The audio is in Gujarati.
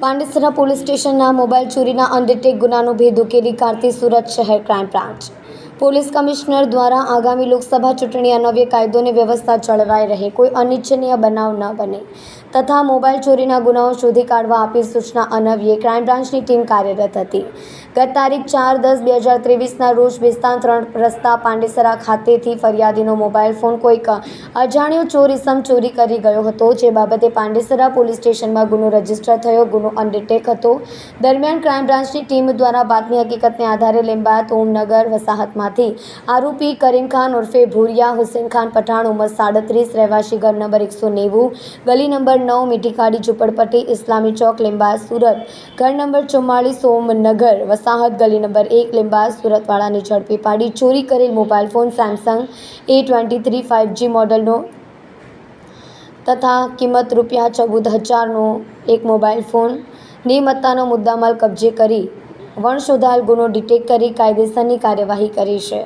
પાંડેસરા પોલીસ સ્ટેશનના મોબાઈલ ચોરીના અનડિટેક ગુનાનો ભેદ ઉકેલી કાઢતી સુરત શહેર ક્રાઇમ બ્રાન્ચ. પોલીસ કમિશનર દ્વારા આગામી લોકસભા ચૂંટણી અન્વયે કાયદો અને વ્યવસ્થા જળવાઈ રહે, કોઈ અનિચ્છનીય બનાવ ન બને તથા મોબાઈલ ચોરીના ગુનાઓ શોધી કાઢવા આપી સૂચના અન્વયે ક્રાઇમ બ્રાન્ચની ટીમ કાર્યરત હતી. ગત તારીખ 4/10/2023ના રોજ વિસ્તાર 3 રસ્તા પાંડેસરા ખાતેથી ફરિયાદીનો મોબાઈલ ફોન કોઈક અજાણ્યો ચોર ઇસમ ચોરી કરી ગયો હતો, જે બાબતે પાંડેસરા પોલીસ સ્ટેશનમાં ગુનો રજીસ્ટર થયો. ગુનો અનડિટેક હતો. દરમિયાન ક્રાઇમ બ્રાન્ચની ટીમ દ્વારા બાતમી હકીકતને આધારે લીંબાયત ઓમનગર વસાહતમાંથી આરોપી કરીમ ખાન ઉર્ફે ભૂરિયા હુસેન ખાન પઠાણ, ઉંમર 37, રહેવાસી ઘર નંબર 190, ગલી નંબર 9, મીઠીકાડી, ઝુંપડપટ્ટી, ઇસ્લામી ચોક, લીંબાયત, સુરત, ઘર નંબર 44, ઓમનગર વસાહત, ગલી નંબર 1, લીંબાયત, સુરત વાળાને ઝડપી પાડી ચોરી કરેલ mobile phone Samsung A23 5G મોડલનો તથા કિંમત ₹14,000નો એક મોબાઈલ ફોન નિમત્તાનો મુદ્દામાલ કબજે કરી વણશોધાયેલ ગુનો ડિટેક્ટ કરી કાયદેસરની કાર્યવાહી કરી છે.